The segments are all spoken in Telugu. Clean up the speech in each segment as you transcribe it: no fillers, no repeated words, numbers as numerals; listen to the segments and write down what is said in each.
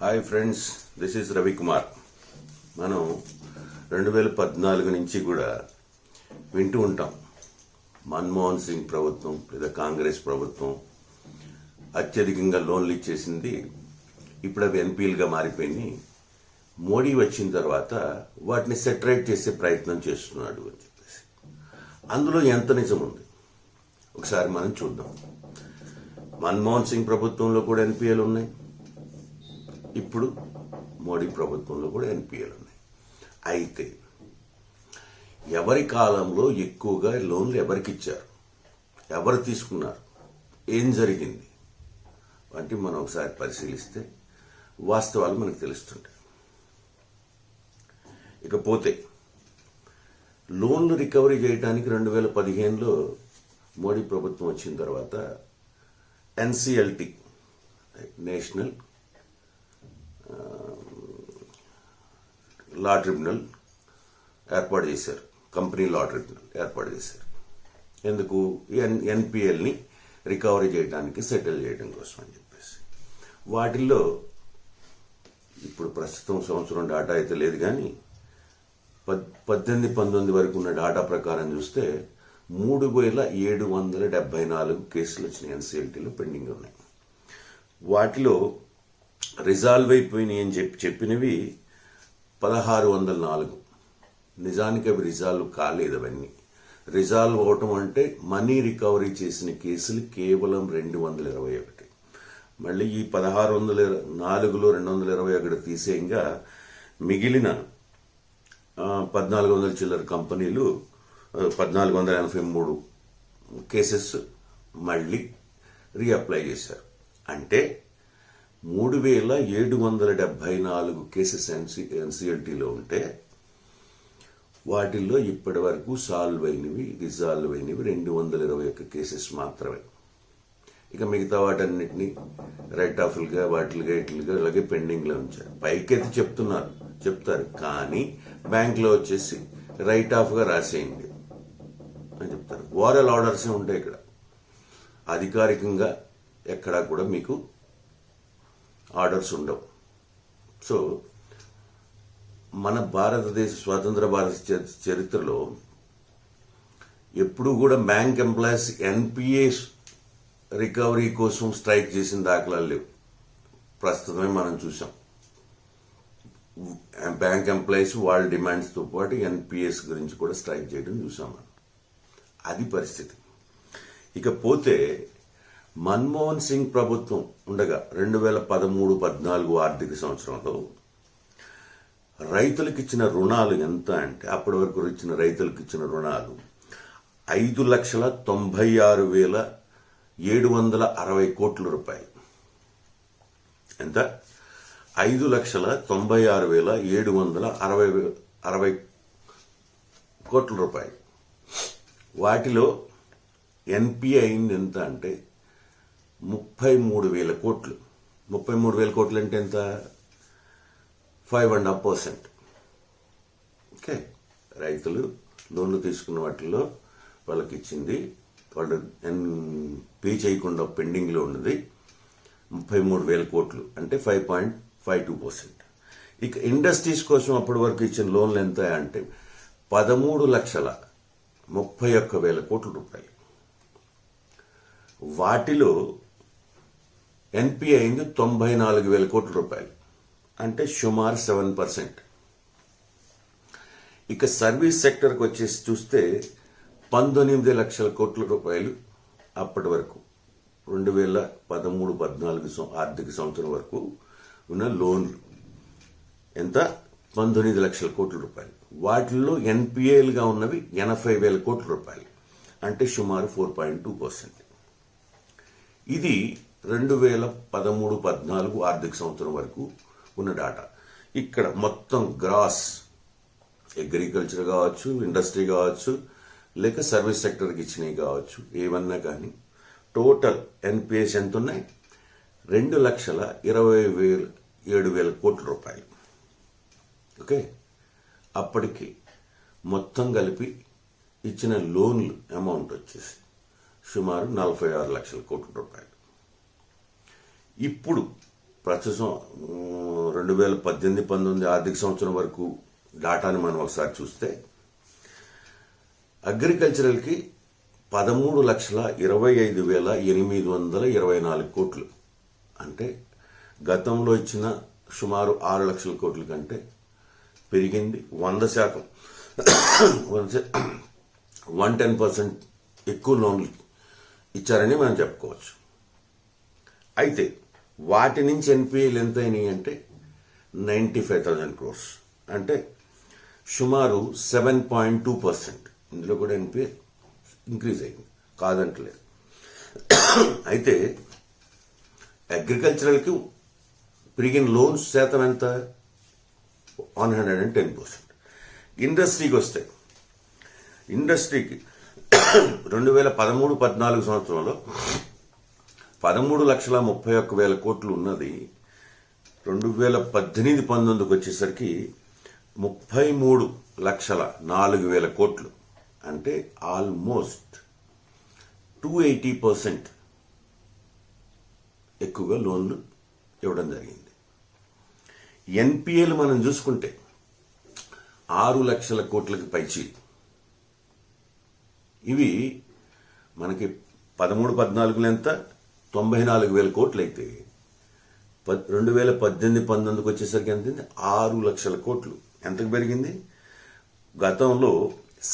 Hi friends, this is Ravikumar. మనం 2014 నుంచి కూడా వింటూ ఉంటాం, మన్మోహన్ సింగ్ ప్రభుత్వం లేదా కాంగ్రెస్ ప్రభుత్వం అత్యధికంగా లోన్లు ఇచ్చేసింది, ఇప్పుడు అవి ఎన్పీఎల్గా మారిపోయినాయి. మోడీ వచ్చిన తర్వాత వాటిని సెటరేట్ చేసే ప్రయత్నం చేస్తున్నాడు అని చెప్పేసి. అందులో ఎంత నిజం ఉంది ఒకసారి మనం చూద్దాం. మన్మోహన్ సింగ్ ప్రభుత్వంలో కూడా ఎన్పీఎల్ ఉన్నాయి, ఇప్పుడు మోడీ ప్రభుత్వంలో కూడా ఎన్పీఎల్ ఉన్నాయి. అయితే ఎవరి కాలంలో ఎక్కువగా లోన్లు ఎవరికి ఇచ్చారు, ఎవరు తీసుకున్నారు, ఏం జరిగింది వంటి మనం ఒకసారి పరిశీలిస్తే వాస్తవాలు మనకు తెలుస్తుంటాయి. ఇకపోతే లోన్లు రికవరీ చేయడానికి 2015లో మోడీ ప్రభుత్వం వచ్చిన తర్వాత ఎన్సిఎల్టీ నేషనల్ లా ట్రిబ్యునల్ ఏర్పాటు చేశారు, కంపెనీ లా ట్రిబ్యునల్ ఏర్పాటు చేశారు. ఎందుకు? ఎన్పిఎల్ని రికవరీ చేయడానికి, సెటిల్ చేయడం కోసం అని చెప్పేసి. వాటిల్లో ఇప్పుడు ప్రస్తుతం సంవత్సరం డాటా అయితే లేదు, కానీ 18-19 వరకు ఉన్న డాటా ప్రకారం చూస్తే 3774 కేసులు వచ్చినాయి, ఎన్సిఎల్టీలో పెండింగ్ ఉన్నాయి. వాటిలో రిజాల్వ్ అయిపోయినాయి అని చెప్పినవి 1604. నిజానికి అవి రిజాల్వ్ కాలేదు. అవన్నీ రిజాల్వ్ అవటం అంటే మనీ రికవరీ చేసిన కేసులు కేవలం 221. మళ్ళీ ఈ 1604లో 221 తీసేయంగా మిగిలిన 1400 చిల్లర కంపెనీలు 1483 కేసెస్ మళ్ళీ రీఅప్లై చేశారు. అంటే 3774 కేసెస్ ఎన్సిఎల్టీలో ఉంటే వాటిల్లో ఇప్పటి వరకు సాల్వ్ అయినవి, రిజాల్వ్ అయినవి 221 కేసెస్ మాత్రమే. ఇక మిగతా వాటన్నిటినీ రైట్ ఆఫ్లుగా, వాటిలుగా, ఇట్లుగా అలాగే పెండింగ్లో ఉంచారు. పైకెత్తి చెప్తారు, కానీ బ్యాంక్లో వచ్చేసి రైట్ ఆఫ్గా రాసేయండి అని చెప్తారు. ఓరల్ ఆర్డర్సే ఉంటాయి ఇక్కడ, అధికారికంగా ఎక్కడా కూడా మీకు ఆర్డర్స్ ఉండవు. సో మన భారతదేశ స్వతంత్ర భారత చరిత్రలో ఎప్పుడు కూడా బ్యాంక్ ఎంప్లాయీస్ ఎన్పిఎస్ రికవరీ కోసం స్ట్రైక్ చేసిన దాఖలాలు లేవు. ప్రస్తుతమే మనం చూసాం, బ్యాంక్ ఎంప్లాయీస్ వాళ్ళ డిమాండ్స్తో పాటు ఎన్పిఎస్ గురించి కూడా స్ట్రైక్ చేయడం చూసాం మనం. అది పరిస్థితి. ఇకపోతే మన్మోహన్ సింగ్ ప్రభుత్వం ఉండగా 2013-14 ఆర్థిక సంవత్సరంలో రైతులకు ఇచ్చిన రుణాలు ఎంత అంటే, అప్పటి వరకు ఇచ్చిన రైతులకు ఇచ్చిన రుణాలు 5,96,760 కోట్ల రూపాయలు. ఎంత? 5,96,760 కోట్ల రూపాయలు. వాటిలో ఎన్పిఏ అయింది ఎంత అంటే 33,000 కోట్లు. 33,000 కోట్లు అంటే ఎంత? 5.5%. ఓకే, రైతులు లోన్లు తీసుకున్న వాటిల్లో వాళ్ళకి ఇచ్చింది, వాళ్ళు పే చేయకుండా పెండింగ్లో ఉన్నది 33,000 కోట్లు, అంటే 5.52%. ఇక ఇండస్ట్రీస్ కోసం అప్పటి వరకు ఇచ్చిన లోన్లు ఎంత అంటే 13,31,000 కోట్ల రూపాయలు. వాటిలో ఎన్పిఏ అయింది 94,000 కోట్ల రూపాయలు, అంటే సుమారు 7%. ఇక సర్వీస్ సెక్టర్కి వచ్చేసి చూస్తే 19 లక్షల కోట్ల రూపాయలు అప్పటి వరకు 2013-14 ఆర్థిక సంవత్సరం వరకు ఉన్న లోన్లు. ఎంత? 19 లక్షల కోట్ల రూపాయలు. వాటిల్లో ఎన్పిఏలుగా ఉన్నవి 80,000 కోట్ల రూపాయలు, అంటే సుమారు 4.2%. ఇది 2013-14 ఆర్థిక సంవత్సరం వరకు ఉన్న డాటా. ఇక్కడ మొత్తం గ్రాస్ అగ్రికల్చర్ కావచ్చు, ఇండస్ట్రీ కావచ్చు, లేక సర్వీస్ సెక్టర్కి ఇచ్చినవి కావచ్చు, ఏమన్నా కానీ టోటల్ ఎన్పిఎస్ ఎంత ఉన్నాయి? 2,27,000 కోట్ల రూపాయలు. ఓకే, అప్పటికి మొత్తం కలిపి ఇచ్చిన లోన్లు అమౌంట్ వచ్చేసి సుమారు 46 లక్షల కోట్ల రూపాయలు. ఇప్పుడు ప్రస్తుతం 2018-19 ఆర్థిక సంవత్సరం వరకు డాటాని మనం ఒకసారి చూస్తే అగ్రికల్చరల్కి 13,25,824 కోట్లు, అంటే గతంలో ఇచ్చిన సుమారు 6 లక్షల కోట్ల కంటే పెరిగింది. 100% 110% ఎక్కువ లోన్లు ఇచ్చారని మనం చెప్పుకోవచ్చు. అయితే వాటి నుంచి ఎన్పిఏలు ఎంత అయినాయి అంటే 95,000 crores, అంటే సుమారు 7.2%. ఇందులో కూడా ఎన్పిఏ ఇంక్రీజ్ అయింది, కాదంటలేదు. అయితే అగ్రికల్చరల్కి పెరిగిన లోన్స్ శాతం ఎంత? 110%. ఇండస్ట్రీకి వస్తే, ఇండస్ట్రీకి 2013-14 సంవత్సరంలో 13,31,000 కోట్లు ఉన్నది. 2018-19 వచ్చేసరికి 33,04,000 కోట్లు, అంటే ఆల్మోస్ట్ 280% ఎక్కువగా లోన్లు ఇవ్వడం జరిగింది. ఎన్పిఏలు మనం చూసుకుంటే 6 లక్షల కోట్లకి పైచి. ఇవి మనకి 13-14 ఎంత? 94,000 కోట్లు అయితే 2018-19 వచ్చేసరికి ఎంత? 6 లక్షల కోట్లు. ఎంతకు పెరిగింది? గతంలో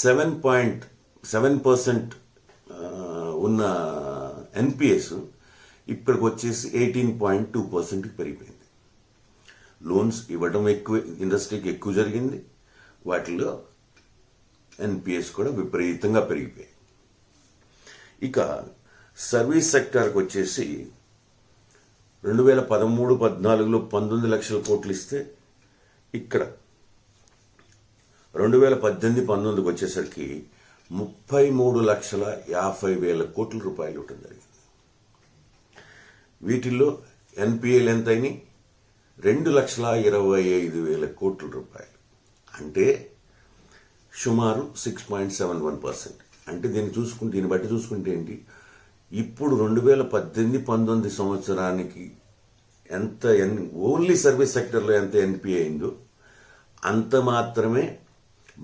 7.7% ఉన్న ఎన్పిఎస్ ఇక్కడికి వచ్చేసి 18.2% పెరిగిపోయింది. లోన్స్ ఇవ్వడం ఎక్కువ, ఇండస్ట్రీకి ఎక్కువ జరిగింది. వాటిలో ఎన్పిఎస్ కూడా విపరీతంగా పెరిగిపోయాయి. ఇక సర్వీస్ సెక్టార్కి వచ్చేసి 2013-14లో 19 లక్షల కోట్లు ఇస్తే ఇక్కడ 2018-19 వచ్చేసరికి 33,50,000 కోట్ల రూపాయలు ఇవ్వడం జరిగింది. వీటిల్లో ఎన్పిఏలు ఎంత అయినాయి? 2,25,000 కోట్ల రూపాయలు, అంటే సుమారు 6.71%. అంటే దీన్ని బట్టి చూసుకుంటే ఏంటి, ఇప్పుడు 2018-19 సంవత్సరానికి ఎంత ఓన్లీ సర్వీస్ సెక్టర్లో ఎంత ఎన్పిఏ అయిందో అంత మాత్రమే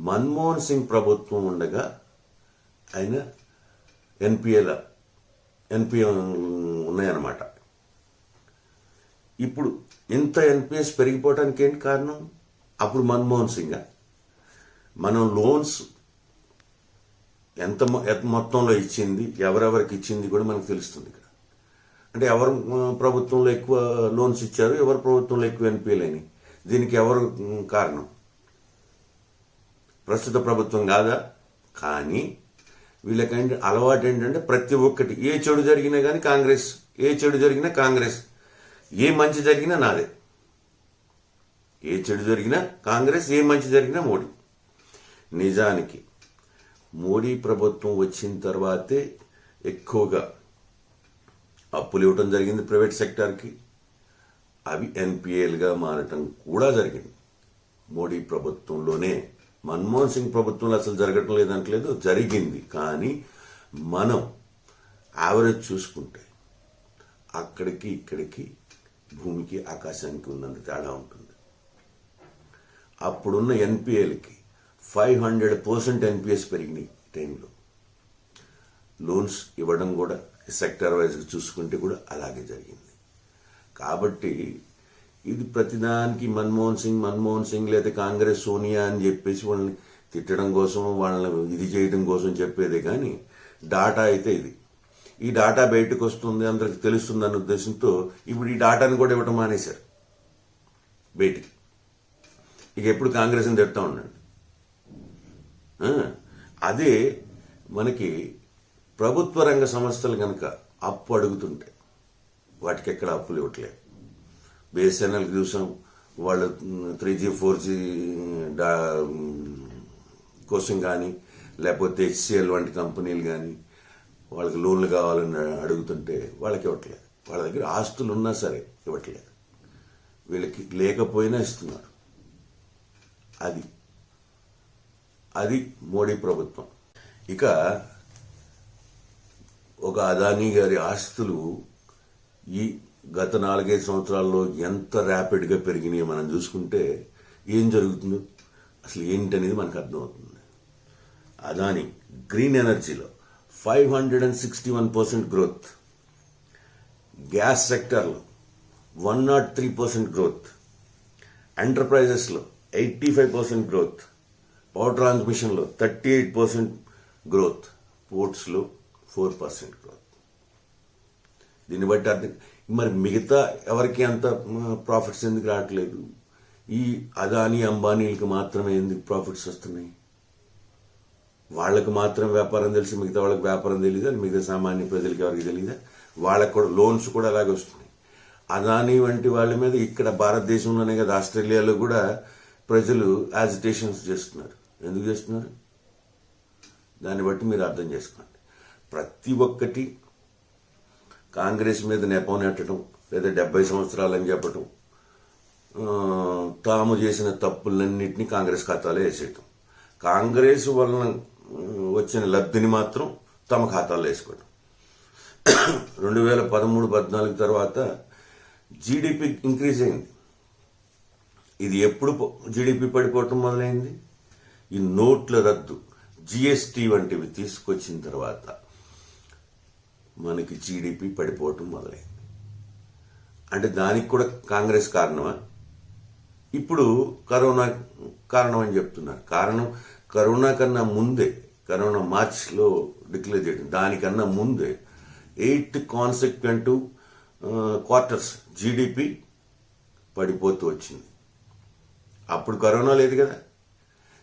మన్మోహన్ సింగ్ ప్రభుత్వం ఉండగా ఆయన ఎన్పిఏ ఉన్నాయన్నమాట. ఇప్పుడు ఇంత ఎన్పిఎస్ పెరిగిపోవడానికి ఏంటి కారణం? అప్పుడు మన్మోహన్ సింగ్ మనం లోన్స్ ఎంత మొత్తంలో ఇచ్చింది, ఎవరెవరికి ఇచ్చింది కూడా మనకు తెలుస్తుంది ఇక్కడ. అంటే ఎవరు ప్రభుత్వంలో ఎక్కువ లోన్స్ ఇచ్చారు, ఎవరు ప్రభుత్వంలో ఎక్కువ ఎన్పిఏలు అయినాయి, దీనికి ఎవరు కారణం? ప్రస్తుత ప్రభుత్వం కాదా? కానీ వీళ్ళకంటే అలవాటు ఏంటంటే ప్రతి ఒక్కటి, ఏ చెడు జరిగినా కానీ కాంగ్రెస్, ఏ చెడు జరిగినా కాంగ్రెస్, ఏ మంచి జరిగినా నాదే. ఏ చెడు జరిగినా కాంగ్రెస్, ఏ మంచి జరిగినా మోడీ. నిజానికి మోడీ ప్రభుత్వం వచ్చిన తర్వాతే ఎక్కువగా అప్పులు ఇవ్వటం జరిగింది ప్రైవేట్ సెక్టార్కి. అవి ఎన్పిఏలుగా మారటం కూడా జరిగింది మోడీ ప్రభుత్వంలోనే. మన్మోహన్ సింగ్ ప్రభుత్వంలో అసలు జరగటం లేదంటలేదు, జరిగింది. కానీ మనం యావరేజ్ చూసుకుంటే అక్కడికి ఇక్కడికి భూమికి ఆకాశానికి ఉన్నంత తేడా ఉంటుంది. అప్పుడున్న ఎన్పిఏలకి 500% ఎన్పిఎస్ పెరిగినాయి టైంలో. లోన్స్ ఇవ్వడం కూడా సెక్టర్ వైజ్గా చూసుకుంటే కూడా అలాగే జరిగింది. కాబట్టి ఇది ప్రతిదానికి మన్మోహన్ సింగ్ లేదా కాంగ్రెస్, సోనియా అని చెప్పేసి వాళ్ళని తిట్టడం కోసం, వాళ్ళని ఇది చేయడం కోసం చెప్పేదే కానీ డాటా అయితే ఇది. ఈ డాటా బయటకు వస్తుంది, అందరికి తెలుస్తుంది అన్న ఉద్దేశంతో ఇప్పుడు ఈ డాటాని కూడా ఇవ్వటం మానేశారు బయటికి. ఇక ఎప్పుడు కాంగ్రెస్ని తిడతా ఉండండి. అదే మనకి ప్రభుత్వ రంగ సంస్థలు కనుక అప్పు అడుగుతుంటే వాటికి ఎక్కడ అప్పులు ఇవ్వట్లేదు. బిఎస్ఎన్ఎల్కి చూసాం, వాళ్ళు 3G 4G కోసం కానీ, లేకపోతే HCL వంటి కంపెనీలు కానీ వాళ్ళకి లోన్లు కావాలని అడుగుతుంటే వాళ్ళకి ఇవ్వట్లేదు. వాళ్ళ దగ్గర ఆస్తులు ఉన్నా సరే ఇవ్వట్లేదు, వీళ్ళకి లేకపోయినా ఇస్తున్నారు. అది మోడీ ప్రభుత్వం. ఇక ఒక అదానీ గారి ఆస్తులు ఈ గత 4-5 సంవత్సరాల్లో ఎంత ర్యాపిడ్గా పెరిగినాయో మనం చూసుకుంటే ఏం జరుగుతుందో అసలు ఏంటనేది మనకు అర్థమవుతుంది. అదాని గ్రీన్ ఎనర్జీలో 561% గ్రోత్, గ్యాస్ సెక్టర్లో 103% గ్రోత్, ఎంటర్ప్రైజెస్లో 85% గ్రోత్, పవర్ ట్రాన్స్మిషన్లో 38% గ్రోత్, పోర్ట్స్లో 4% గ్రోత్. దీన్ని బట్టి అర్థం మరి మిగతా ఎవరికి అంత ప్రాఫిట్స్ ఎందుకు రావట్లేదు? ఈ అదానీ అంబానీలకి మాత్రమే ఎందుకు ప్రాఫిట్స్ వస్తున్నాయి? వాళ్ళకి మాత్రం వ్యాపారం తెలిసి మిగతా వాళ్ళకి వ్యాపారం తెలియదా? మిగతా సామాన్య ప్రజలకి ఎవరికి తెలియదా? వాళ్ళకి కూడా లోన్స్ కూడా అలాగే వస్తున్నాయి. అదానీ వంటి వాళ్ళ మీద ఇక్కడ భారతదేశంలోనే కదా, ఆస్ట్రేలియాలో కూడా ప్రజలు యాజిటేషన్స్ చేస్తున్నారు. ఎందుకు చేస్తున్నారు? దాన్ని బట్టి మీరు అర్థం చేసుకోండి. ప్రతి ఒక్కటి కాంగ్రెస్ మీద నెపం నెట్టడం, లేదా 70 సంవత్సరాలని చెప్పటం, తాము చేసిన తప్పులన్నింటినీ కాంగ్రెస్ ఖాతాలో వేసేయటం, కాంగ్రెస్ వలన వచ్చిన లబ్ధిని మాత్రం తమ ఖాతాలో వేసుకోవడం. 2013-14 తర్వాత జీడిపి ఇంక్రీజ్ అయింది. ఇది ఎప్పుడు జీడిపి పడిపోవటం మొదలైంది? ఈ నోట్ల రద్దు, జిఎస్టీ వంటివి తీసుకొచ్చిన తర్వాత మనకి జీడిపి పడిపోవటం మొదలైంది. అంటే దానికి కూడా కాంగ్రెస్ కారణమా? ఇప్పుడు కరోనా కారణం అని చెప్తున్నారు. కారణం కరోనా కన్నా ముందే, కరోనా మార్చిలో డిక్లేర్ చేయడం, దానికన్నా ముందే 8 కాన్సిక్వెంటివ్ క్వార్టర్స్ జీడిపి పడిపోతూ వచ్చింది. అప్పుడు కరోనా లేదు కదా.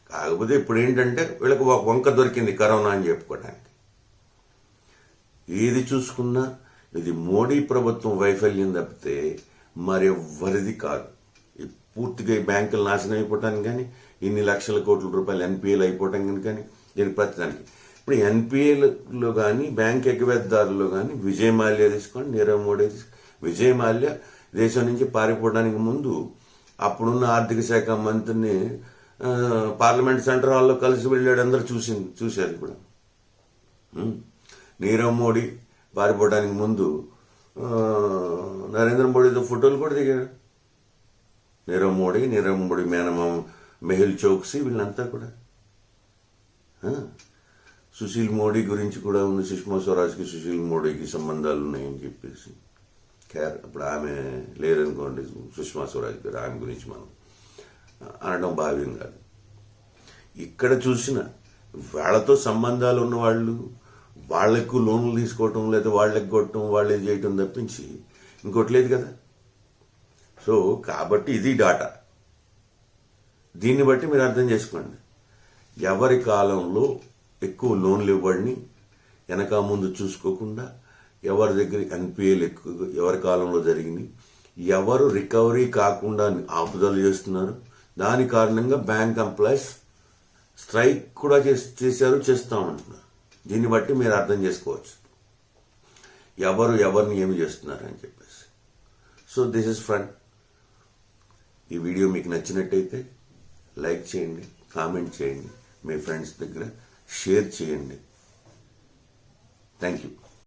కాకపోతే ఇప్పుడు ఏంటంటే వీళ్ళకి ఒక వంక దొరికింది కరోనా అని చెప్పుకోవడానికి. ఏది చూసుకున్నా ఇది మోడీ ప్రభుత్వం వైఫల్యం తప్పితే మరెవ్వరిది కాదు. పూర్తిగా ఈ బ్యాంకులు నాశనం అయిపోవటానికి కానీ, ఇన్ని లక్షల కోట్ల రూపాయలు ఎన్పిఏలు అయిపోవటానికి కానీ, దీని ప్రతిదానికి. ఇప్పుడు ఎన్పిఏలో కానీ, బ్యాంక్ ఎగవేతదారుల్లో కానీ విజయ్ మాల్యా తీసుకోండి, నీరవ్ మోడీ విజయ్ మాల్యా దేశం నుంచి పారిపోవడానికి ముందు అప్పుడున్న ఆర్థిక శాఖ మంత్రిని పార్లమెంట్ సెంటర్ హాల్లో కలిసి వెళ్ళాడు. అందరూ చూశారు. ఇప్పుడు నీరవ్ మోడీ పారిపోవడానికి ముందు నరేంద్ర మోడీతో ఫోటోలు కూడా దిగాడు. నీరవ్ మోడీ మేనమామ మెహుల్ చోక్సీ, వీళ్ళంతా కూడా. సుశీల్ మోడీ గురించి కూడా ఉంది, సుష్మా స్వరాజ్కి సుశీల్ మోడీకి సంబంధాలు ఉన్నాయని చెప్పేసి. అప్పుడు ఆమె లేరనుకోండి, సుష్మా స్వరాజ్ గారు, ఆమె గురించి మనం అనడం భావ్యం కాదు. ఇక్కడ చూసిన వాళ్ళతో సంబంధాలు ఉన్న వాళ్ళు, వాళ్లకు లోన్లు తీసుకోవటం, లేదా వాళ్ళకి కొట్టడం, వాళ్ళే చేయటం తప్పించి ఇంకోటి లేదు కదా. సో కాబట్టి ఇది డాటా. దీన్ని బట్టి మీరు అర్థం చేసుకోండి. ఎవరి కాలంలో ఎక్కువ లోన్లు ఇవ్వబడిని వెనక ముందు చూసుకోకుండా, ఎవరి దగ్గర ఎన్పిఏలు ఎక్కువ ఎవరి కాలంలో జరిగింది, ఎవరు రికవరీ కాకుండా ఆపుదలు చేస్తున్నారు, దాని కారణంగా బ్యాంక్ ఎంప్లాయీస్ స్ట్రైక్ కూడా చేస్తామంటున్నారు. దీన్ని బట్టి మీరు అర్థం చేసుకోవచ్చు ఎవరిని ఏమి చేస్తున్నారు అని చెప్పేసి. So this is friend. ఈ వీడియో మీకు నచ్చినట్టయితే లైక్ చేయండి, కామెంట్ చేయండి, మీ ఫ్రెండ్స్ దగ్గర షేర్ చేయండి. Thank you.